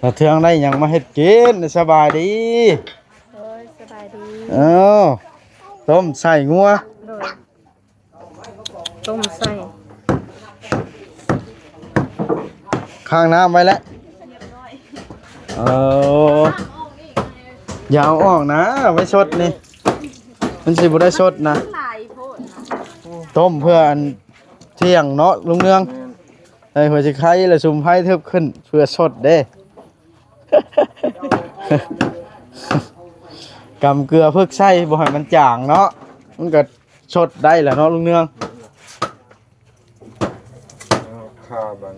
ถ้าเทืองได้หยังมาเฮ็ดกินสบายดีโดยสบายดีเอ้าต้มใส่งัวโดยต้มใส่ข้างน้ำไว้แล้วเอออย่าเอาออกนะไว้ชดนี่มันสิบ่ได้ชดนะต้มเพื่ออันเที่ยงเนาะลุงเนืองไอ้หัวสิไข่ละซุ่มไผทึบขึ้นเพื่อชดเด้ กำเกลือเพิกไส้บ่ให้มันจางเนาะมันก็ชดได้แหละเนาะลุงเนืองข้าวบัน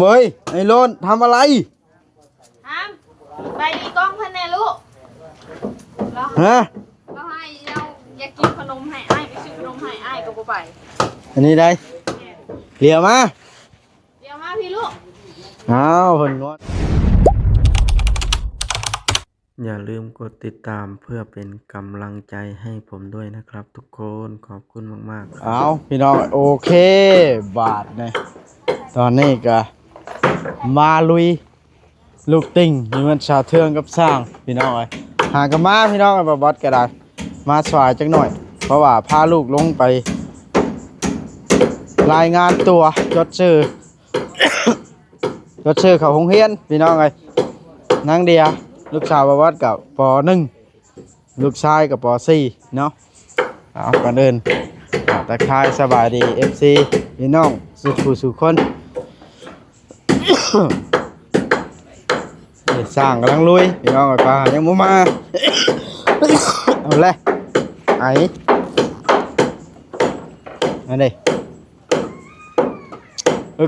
เฮ้ยไอ้โลนทำอะไรทำไปดีกล้องเพื่อนแน่ลูกฮะเราให้เราอยากกินขนมให้อ้ายไปซื้อขนมให้อ้ายก็บ่ไปอันนี้ได้เดี๋ยวมาพี่ลูกอ้าวเพิ่นงดอย่าลืมกดติดตามเพื่อเป็นกำลังใจให้ผมด้วยนะครับทุกคนขอบคุณมากๆเอาพี่น้องโอเคบาทเนี่ยตอนนี้ก็มาลุยลูกติ่งมีมันชาวเทืองกับสร้างพี่น้องเอ้ยหากันมาพี่น้องบอสก็ได้มาสายจักหน่อยเพราะว่าพาลูกลงไปรายงานตัวจดชื่อ จดชื่อเขาโรงเรียนพี่น้องเอ้ยนางเดียลูกสาวบอสกับป.1 ลูกชายกับป.4 เนาะเอาก่อนอื่นตะคายสบายดี FC พี่น้องสุขสุขคน สร้างกำลังลุยพี่น้องไอ้ปลายังมุมา เอาเลยไอ้อันนี้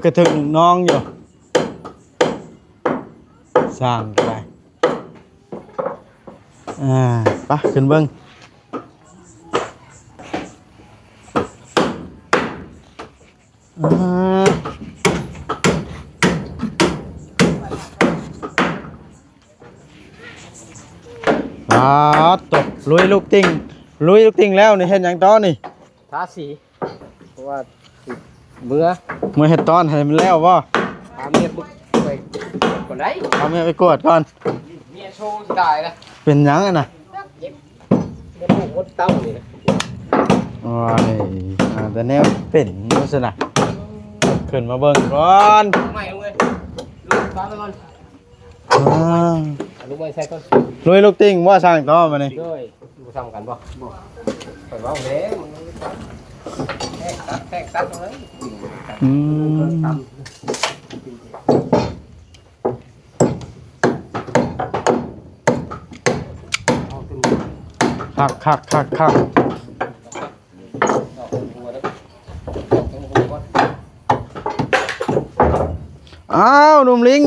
กระถึงน้องอยู่สร้างไปไปขึ้นเบิ้งตบลุยลูกติ่งแล้วนี่เห็นอย่างต้อนี่ทาสีเพราะว่าเมื่อเห็ดตอนให้มันแล้ววะถามเมียไปก่อนไหนเอาเมียไปกวดก่อนเมียโชว์ตายนะเป็นยังอ่ะนะเดี๋ยวมดเต้านี่นะว้ายแต่แนวเป็นนู่นสินะขึ้นมาเบิ่งก่อน ไม่ลุงเลยลุงฟ้าไปก่อนลุงไม่ใช่ก่อนลุยลูกติ่งว่าสร้างต่อมานี่ด้วยดูทำกันบ่ไปว่าเด้แทกตัดเลยคักอ้าวหนุ่มลิง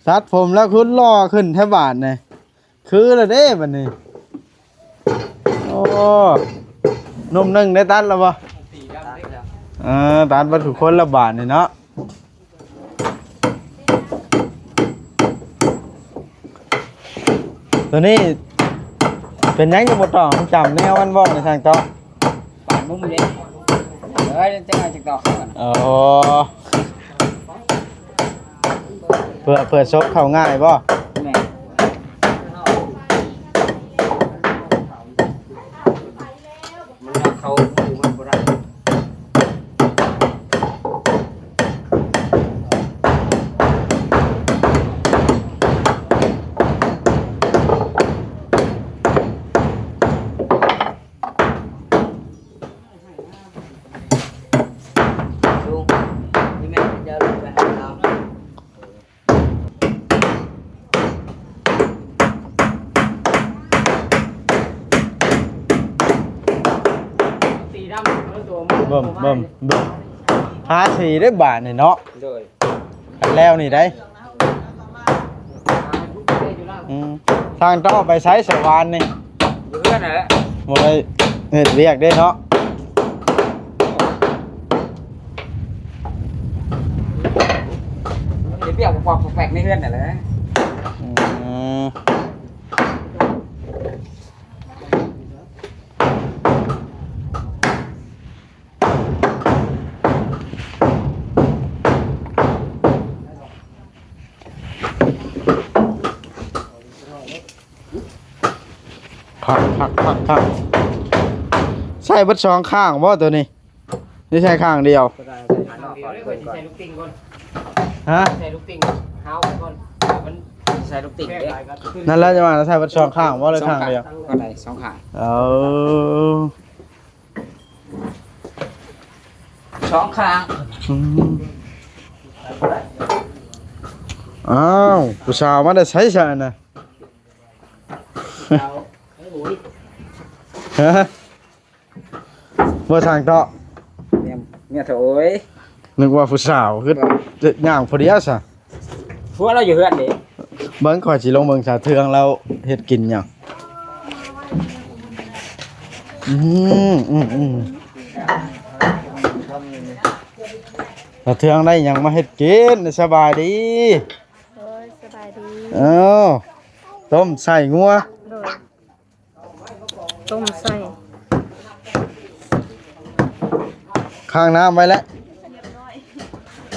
สัดผมแล้วคุณล่อขึ้นแทบบาทเนี่ยคือละเด้บัดนี้โอ้นุ่มนึ่งได้ตัดแล้วปะตัดมาถูกคนละบาทนี่เนาะตัวนี้เป็นยังจะหมดต่อจำแนวมันบอกในทางต่อปาดมุ้งเลยจะมาจากต่อกันเพื่อซบเข้าง่ายป่ะเขาดูมันโบราณเบิ่มหาสีได้บาทนี่เนาะแล้วนี่ได้ทางต่อไปใช้สวรรค์นี่เพื่อนน่ะหมดเลยเฮ็ดเวียกได้เนาะเฮ็ดเวียกความแปลกในเพื่อนน่ะแหละ พักใช่เบัดสองข้างบ่ตัวนี้นี่ใช่ข้างเดียว ก็ได้หันออกก่อนเพื่อนใส่ลูกติ่งก่อน ฮะ ใส่ลูกติ่งเฮาก่อนมันใส่ลูกติ่งเด้ นั่นแล้วจะมาใช่เบัดสองข้างบ่เลยข้างเดียว ก็ได้สองข้าง เอา สองข้าง อืมอ้าวผู้สาวมาได้ใช้ซะน่ะ เอาไอ้หมูดิ ฮะบ่ทางเตาะ เนี่ยเถอะโอ้ย นึกว่าผู้สาวคือจะย่างพอดีอะซะ พวกเราอยู่เฮือนดิ เบิ่งข่อยสิลงเบิ่งชาเทืองแล้วเฮ็ดกินหยังชาเทืองได้หยังมาเฮ็ดกินสบายดี โอ้ยสบายดี เอ้าต้มใส่งัว โดยต้มใส่ ข้างน้ำไว้แล้ว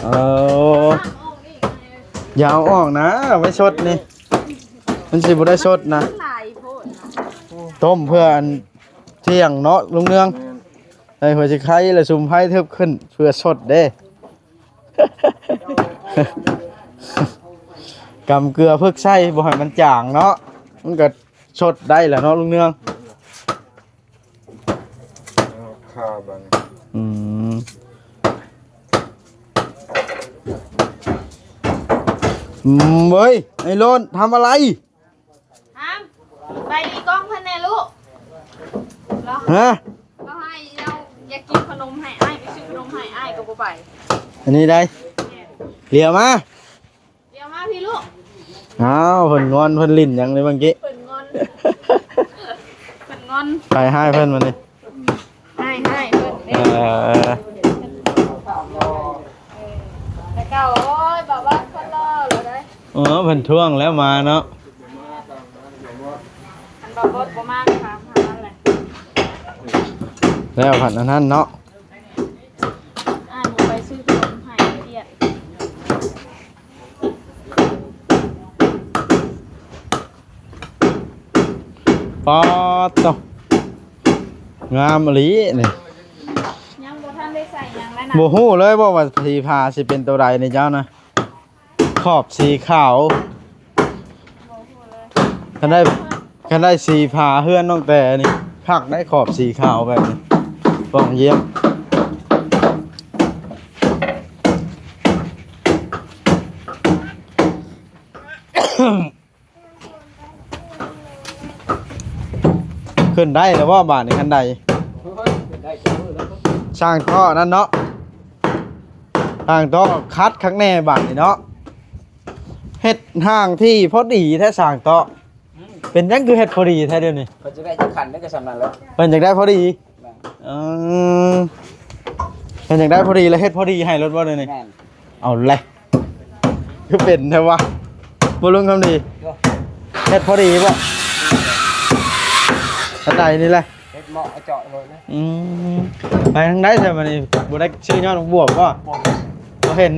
เอออย่าเอาออกนะไว้ชดนี่มันสิบ่ได้ชดนะ หลายโพดนะ ต้มเพื่ออันเที่ยงเนาะลุงเนืองไอ้หัวสิไข่และซุ่มไผ่ทึบขึ้นเพื่อชดเด้ กำเกลือเพิกไส้บ่ให้มันจางเนาะมันก็ชดได้แหละเนาะลุงเนืองข้าวบังเฮ้ยไอ้โลนทำอะไร ห้ามไปดีกล้องเพื่อนแน่ลูกแล้ว ฮะ ก็ให้เราอยากกินขนมให้อ้ายไปซื้อขนมให้อ้ายก็บ่ไป อันนี้ได้เหลียวมา เดี๋ยวมาพี่ลูก อ้าวเพิ่นงอนเพิ่นลิ้นหยังเลยเมื่อกี้ เปิดงอนเปิดงอน ไปให้เพิ่นมานี่ ให้เปิด เอ เด้ อ แล้วก็โอ้ยบอกว่าคนรอเลยได้ เพิ่นท่วงแล้วมาเนาะ อันบอกว่าประมาณค่ะหาอะไร แล้วผัดอันนั้นเนาะ หนูไปซื้อขนมให้เดียด ปอดตงามอีหลีนี่ ยังบ่ทันได้ใส่ยังแล้วนะ บ่ฮู้เลยว่าสีผ้าสิเป็นตัวใดนี่เจ้านะขอบสีขาวคันได้สีผ้าเฮือนน้องแต่นี่คักได้ขอบสีขาวแบบนี้ป้องเยี่ยม ขึ้นได้แล้วว่าบาทในคันใดช่างท่อนั่นเนาะช่างท่อคัดข้างแน่บาทนี่เนาะเฮ็ดห่างที่พอดีแท้ช่างท่อเป็นยังคือเฮ็ดพอดีแท้เดี๋ยวนี้ เพิ่นจะได้จะขันได้ก็สำนันแล้ว เป็นอยากได้พอดีเออเป็นอยากได้พอดีแล้วเฮ็ดพอดีให้รถบ่เลยนี่ แม่น เอาเลยคือเป็นแท้วะบ่ลุงคำดีเฮ็ดพอดีป่ะคันใดนี่แหละ เฮ็ดเหมาะเจาะเลยนะ ไปทางไหนใช่ไหมนี่บ่ได้ชื่อยอดของบวบก็บ่เห็น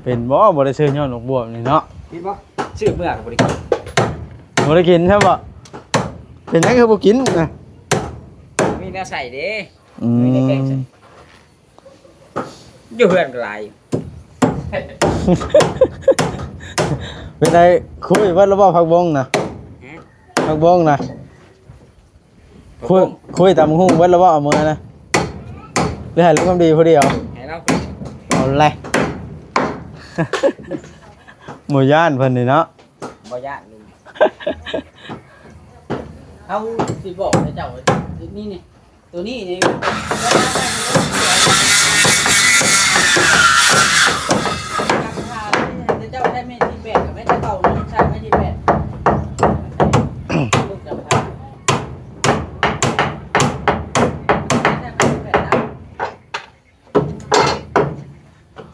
เป็นบ่ได้ชื่อยอดของบวบนี่เนาะ คิดบ่ชื่อเมื่อกับบริการ บ่ได้กินใช่บ่เป็นหยังคือบ่กินนะ มีแนวใส่เด้ อืม อยู่เฮือนก็หลาย เป็นไงคุยว่าระบ่พักบงนะพักบงนะคุยตามหุ้งว่าระบ่เอามือนะหรือให้ลูกคำดีผู้เดียว ให้เรา เอาเลย หมู่ย่านเพิ่นนี่เนาะ บ่ยากเลยเอาสิบอกให้เจ้านี่นี่ตัวนี้นี่เจ้าได้ไม่ที่แปดกับไม่ได้เก่าไม่ใช่ไม่ที่แปดลูกจะพา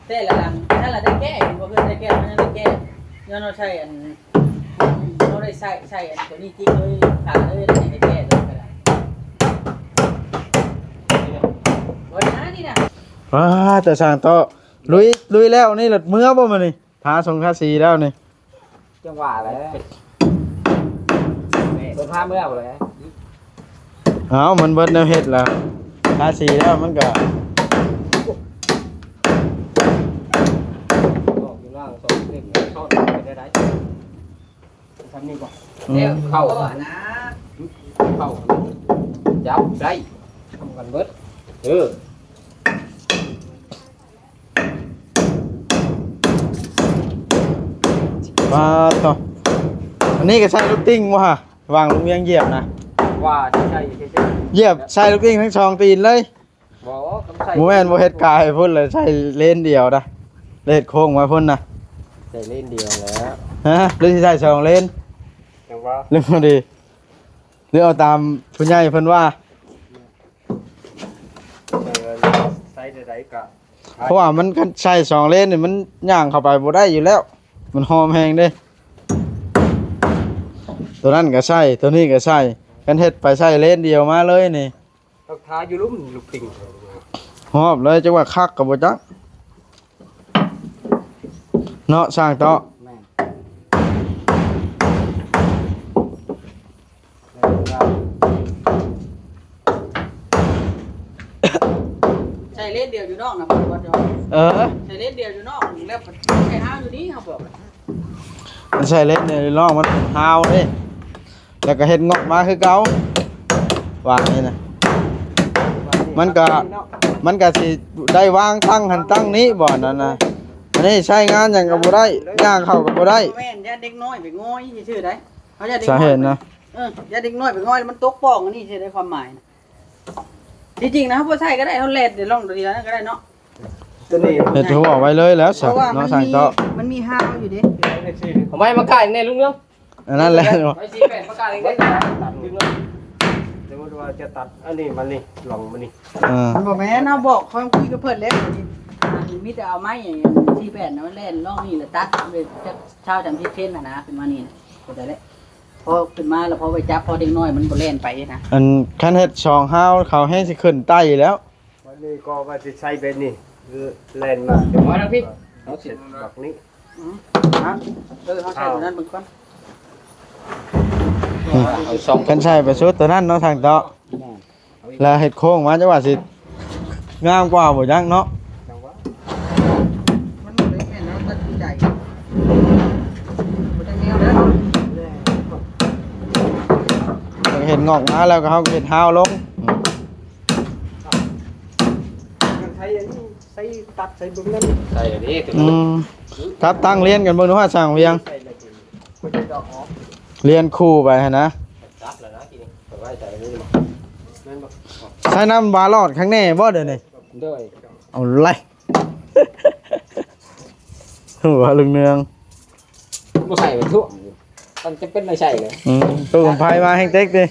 แต่ละหลังถ้าเราได้แก้ผมก็ได้แก้มันได้แก้ย้อนเราใช่อันเราได้ใส่อันตัวนี้ที่เลยขาเลยได้แก้เลยก็ได้วันนั้นนี่นะ ว้าแต่สร้างโตะลุยแล้วนี่หลดเมื่อบ่มานี่ทาทรงทาสีแล้วนี่ จังหวะแล้ว ภาพเมื่อไหร่ เอามันเบิดแนวเฮ็ดล่ะทาสีแล้วมันก็ ออกอยู่ล่างสองเล่นเข้าไปได้ทำนี่ก่อน เนี่ยเข้านะ เข้าจับได้ทำกันเบิดมาต่ออันนี้ก็ใช้ลูกติ้งว่ะวางลงเวียงเหยียบนะ ว่าใช่ เหยียบใช้ลูกติ้งทั้งสองตีนเลย บอกคำใส่ บ่แม่นบ่เฮ็ดกายพุ่นเลยใช้เลนเดียวนะเลนโค้งมาพุ่นนะ ใส่เล่นเดียวแล้ว ฮะหรือสิใช้สองเลน แต่ว่า หรือบ่ดีหรือเอาตามผู้ใหญ่เพิ่นว่า ใส่ได้กะ เพราะว่ามันใช้สองเลนนี่มันย่างเข้าไปบ่ได้อยู่แล้ว มันหอมแฮงเด้ตัวนั้นก็ใช่ตัวนี้ก็ใช่กันเฮ็ดไปใช้เลนเดียวมาเลยนี่ ต้องทาอยู่ลุ่มลูกติ่ง หอบเลยจังว่าคักก็บ่จักเนาะสร้างเตาะ แม่ใช่เล่นเดียวอยู่นอกนะบ่จอ เออ ใช่เล่นเดียวอยู่นอกแล้วใช่ห้าวอยู่นี่เขาบอก มันใช่เลนนี่ลองมันเป็นฮาวเด้แล้วก็เฮ็ดงอกมาคือเก่าว่านี่นะมันก็สิได้วางตั้งหันตั้งนี้บ่นั่นน่ะอันนี้ใช้งานหยังก็บ่ได้ย่างเข้าก็บ่ได้ แม่นอย่าเด็กน้อยไปง้อยชื่อได้เขาอย่าเด็ก สา น้ เห อย ตุนะ อย่าเด็กน้อยไปง้อยมันตกป่องอันนี้ชื่อได้ความหมายจริงๆนะบ่ใช่ก็ได้เขาเล่นเดี๋ยวลองดูดีแล้วก็ได้เนาะ ตัวนี้ เฮ็ดหัวไว้เลยแล้ว เพ สั ราะว่า เนาะสร้างเตาะ มันมีห้าวอยู่ดิ ผมไม่มาไก่ในลุงเนาะ อันนั้นแหละ ไปซีแปดมาไก่ได้ตัดดึงเนาะสมมติว่าจะตัดอันนี้มันนี่ลองมันนี่ มันบอกแม่นเอาบอกคอยคุยกับเพื่อนแล้วมีแต่เอาไม้อย่างที่แปดนะมันเล่นล่องนี่แหละตัดเลยจะเช่าจำที่เช่นนะขึ้นมานี่ก็ได้แล้วพอขึ้นมาแล้วพอไปจับพอเด็กน้อยมันบ่เล่นไปนะ อันคันเฮ็ดช่องฮาวเขาให้สิขึ้นใต้แล้ว วันนี้ก็ว่าจะใช้เป็นนี่คือแลนมาเดี๋ยวมาทั้งพี่เอาเสร็จแบบนี้ ฮะเขาใช้ตัวนั้นมึงก่อน เอาสอง คันใช้ไปชุดตัวนั้นเนาะทางเตาะแล้วเฮ็ดโค้งมาจังว่าสิงามกว่าบ่จังเนาะ มันบ่ได้แม่นเราตัดใจบ่ได้แนวแล้ว เห็นงอกมาแล้วก็เฮาก็เฮ็ดฮาวลง ใช้อันนี้ใช้ตัดใช้บึ้งนั่นใช่เลยนี่ถึง ครับตั้งเรียนกันเบิ่งดูว่าสร้างเวียง ใช่เลยคุณจะดอกออก เรียนคู่ไปหั่นนะ ตัดแล้วนะทีนี้แต่ว่าใส่นี่นั่นบอก ใช้น้ำบาลอดข้างแน่บ่เด้อนี่ ด้วย เอาไล่ หัวลึงเนือง ไม่ใส่เป็นทั่วมันจะเป็นไม่ใช่เลย ตู้ผมไผมาแห่งเต็กดิ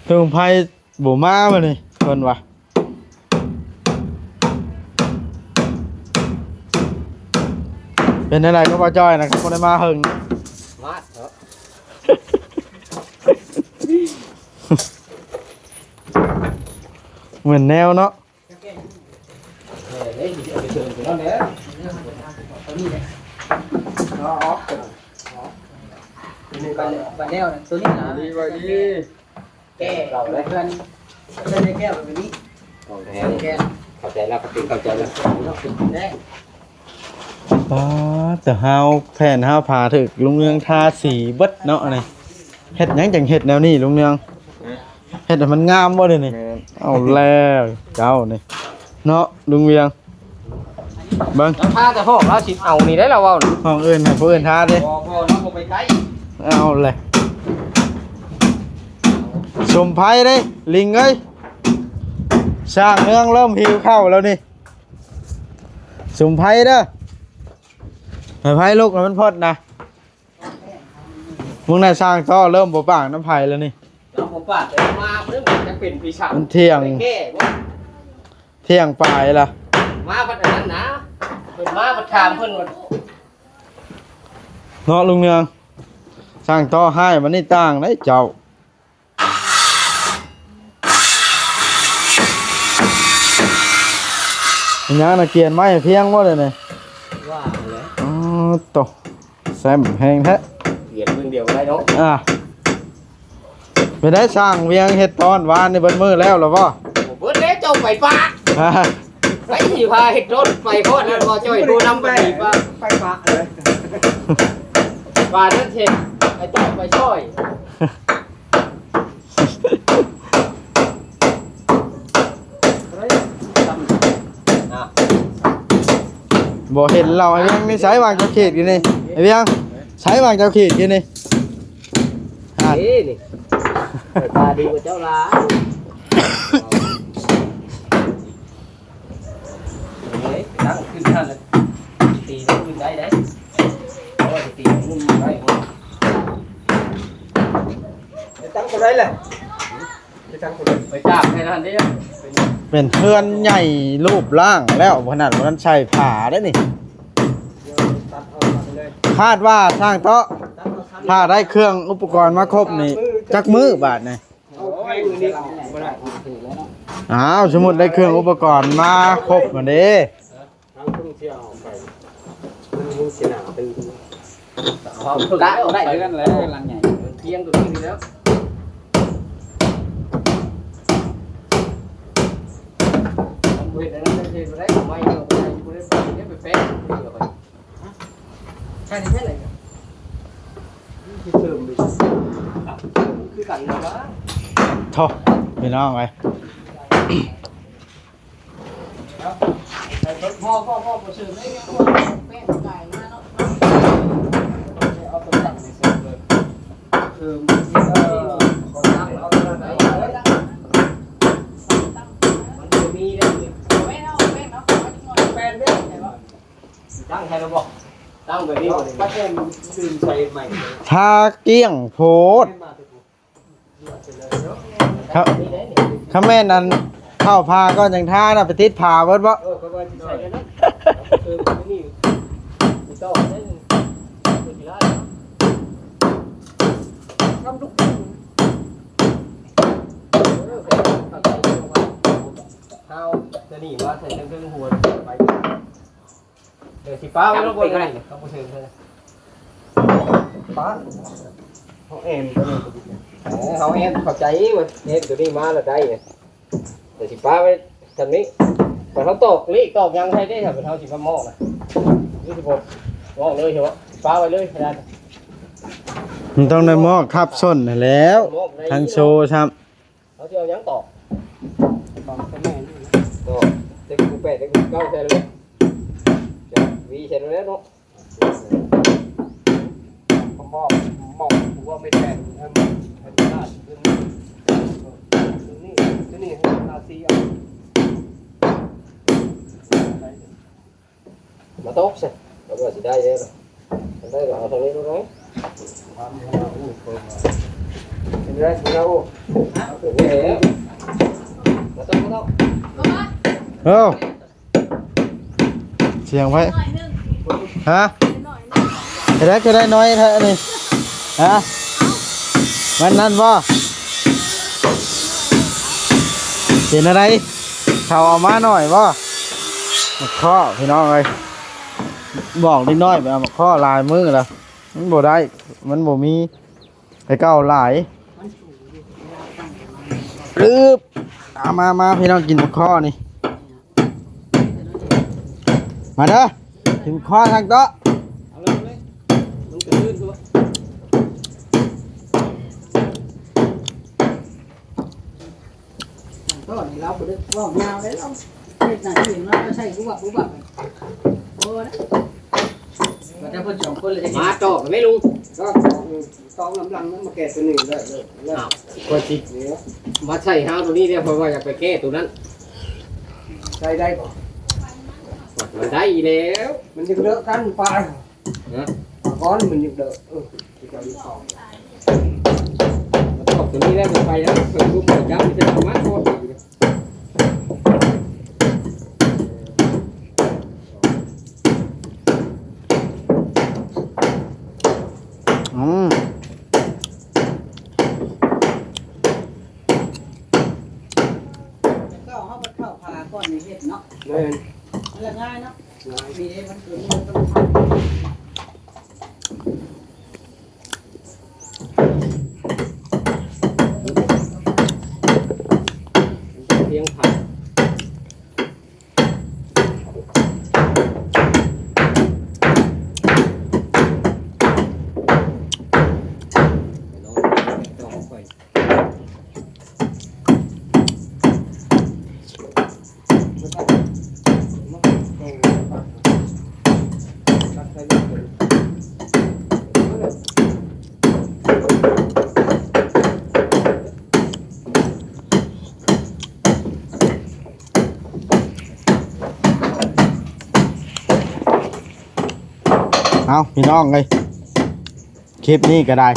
ตู้ผมไผบ่มาบ่นี่เพิ่นว่าเป็นอะไรก็บ่จ้อยนะครับบ่ได้มาเฮิง มาเหรอ เหมือนแนวเนาะ เฮ้ยเอาไปเชิญไปแล้วเนี่ยเอาออกนี่ก็ บัดแล้วตัวนี้นะ ดีกว่าดี แก้เราเลยเพื่อนเพื่อนได้แก้แบบนี้ โอเค แก้ เข้าใจแล้วเข้าใจแล้ว ได้ ป๊าแต่เฮาแผ่นเฮาพาถึกลุงเนืองทาสีเบิดเนาะนี่เฮ็ดหยังจังเฮ็ดแนวนี้ลุงเนืองเฮ็ดให้มันงามบ่เด้อนี่เอาแล้วเจ้านี่เนาะลุงเวียงเบิ่ง น้ำผ้าแต่พ่อเราสิเอานี่ได้แล้วว่า ห้องอื่นให้ผู้อื่นทาดิ พอน้องไปใกล้ เอาเลยสมไพ่เด้ลิงเอ้ยสร้างเมืองเริ่มหิวข้าวแล้วนี่สมไพ่เด้อให้ไพ่ลูกให้มันพอดนะมึงน่ะสร้างท่อเริ่มบ่ปากน้ำไผ่แล้วนี่ น้องผมปาดจะมาเรื่องจะเป็นปีศาจ มันเที่ยง แก้ เที่ยงปลายล่ะ มาพัดอันนั้นนะเพิ่นมาพัดถามเพิ่นว่า เนาะลุงเนืองสร้างท่อให้มันนี่ต่างได้เจ้าอันยังน่ะเกียนไม้เพียงบ่เลยนี่ ว่าเลย อ๋อโตแซมแหงแท้ เหยียดมือเดียวได้ เนาะ ไปได้สร้างเวียงเฮ็ดตอนวานในเบิดมือแล้วหรอบ่ เบิดแล้วเจ้าไปปะไปสิพาเฮ็ดรถไปโคตรแล้วบ่จ้อยดูนำไปปะไปปะเลยปานั่นเช็ดไอ้ต้อไปช่วยอ่ะ บ่เห็นเราไอ้เวียงนี่ใช้วางเจ้าเขตอยู่นี่ไอ้เวียงใช้วางเจ้าเขตอยู่นี่ นี่ตาดีกว่าเจ้าล้าตั้งขึ้นท่านเลยตีได้ขึ้นได้ได้เพราะว่าตีมึงได้ตั้งคนได้เลยไปจับให้ท่านได้ เป็นเพื่อนใหญ่รูปร่างแล้วขนาดวันนั้นใส่ผ้าได้นี่คาดว่าสร้างโต๊ะถ้าได้เครื่องอุปกรณ์มาครบนี่จักมือบาทนี่อ้าวสมมุติได้เครื่องอุปกรณ์มาครบหมดเด้ ทั้งเที่ยวไปมันเสียหนาเป็นได้ได้เรื่องแล้วลังใหญ่เพียงตัวนี้แล้วเวทนั้นเทไปได้ไม่เดียวไปกูได้ไปไปเป๊ะใช่ที่ไหนกันที่เติมดิคือกันนะวะ โธ่พี่น้องไป พ่อบ่ซื้อไม่ได้แป้งไก่มาเนาะ เอาตัวจับในเซ็ตเลยคือของน้ำเอาตัวไหนมันจะมีได้แป้งตั้งใครเราบอกตั้งแบบนี้ป้าแก้มดื่มใส่ใหม่ ทาเกี้ยงโพดครับข้าแม่นั้นเข้าพาก็ยังท่าน่ะไปติดพาเบิดบ่ ก็ว่าใส่กันนะคือนี่มีโต๊ะนั่นคือกีฬาทำลูกเอาจะหนีว่าใส่เครื่องหัวไปเดี๋ยวสีฟ้าไม่ต้องบนก็ได้ต้องมาเชิญเลยฟ้าเขาเอ็มเขาเอ็มเข้าใจว่าเอ็มตัวนี้มาแล้วได้เนี่ยเดี๋ยวสีฟ้าไปทำนี้แต่เขาตกลีกตกยังใช้ได้แต่เป็นเท่าสีฟ้ามองนะนี่สิบหกมองเลยเหรอฟ้าไปเลยได้ มันต้องได้หม้อคับส้นนั่นแหล้วทั้งโชว์ซ้ เขาจะเอายังตอกตอกแม่ตอกเด็กกูแปดเด็กกูเก้าใช่เลยจะวีใช่แล้วเนาะมองกูว่าไม่แทนอันนี้น่าจะนี่นาซีอ่ะมาตกสิเราก็จะได้เลยได้ก็เอาทางนี้ดูหน่อยเป็นไรสิเราเป็นไงมาตกมาตก ำเอ้าเสียงไว้ฮะจะได้น้อยเท่านี้ฮะมันนั่นบ่เห็นอะไรเขาเอามาหน่อยบ่มาข้อพี่น้องเลยบอกนิดน้อยไปเอามาข้อลายมือแล้วมันบ่ได้มันบ่มีไปเก้าหลายลืบเอามาพี่น้องกินมาข้อนี่มาเด้อกินข้อทางโต๊ะ เอาเลยลงตื่นตัว ก็นี่เราบ่ได้ว่ายาวเลยเราเฮ็ดหน้าที่เราก็ใช้บุบโอ้นะก็จะเพิ่นสองคนเลย มาจอกไม่ลุง ก็ต้องลำลังนั้นมาแก้ตัวนี้ได้เลย คนจิกมาใส่ห้าวตัวนี้เนี่ยเพราะว่าอยากไปแก้ตัวนั้น ใช้ได้บ่ มันได้แล้ว มันยังเลอะกันปลา นะ ก้อนมันยังเลอะจะมีของ มาจอกตัวนี้แล้วไปแล้วเปิดรูปเปิดยับมันจะทำมาโคตร ก็เฮาบ่เข้าพาก้อนในเฮ็ดเนาะ เลย เรื่องง่ายเนาะมีเด้มันเกิดมันต้องทำ เอาพี่น้องเลยคลิปนี้ก็ได้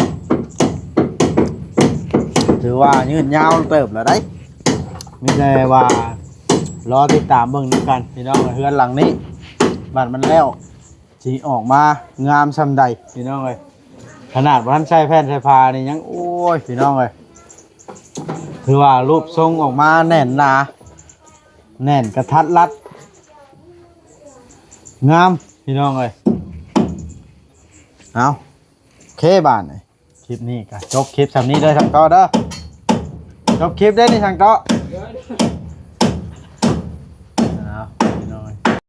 ถือว่ายืดยาวเติบแล้วได้มีแต่ว่ารอติดตามเบิ่งนำกันพี่น้องเฮือนหลังนี้บัดมันแล้วสิออกมางามซำใดพี่น้องเลยขนาดว่าท่านใช้แผ่นใช้พานี่ยังโอ้ยพี่น้องเลยถือว่ารูปทรงออกมาแน่นหนาแน่นกระทัดรัดงามพี่น้องเลยเอาโอเคบ้านเลยคลิปนี้ก็จบคลิปสำนี้เลยทางต่อเด้อจบคลิปได้ในทางต่อ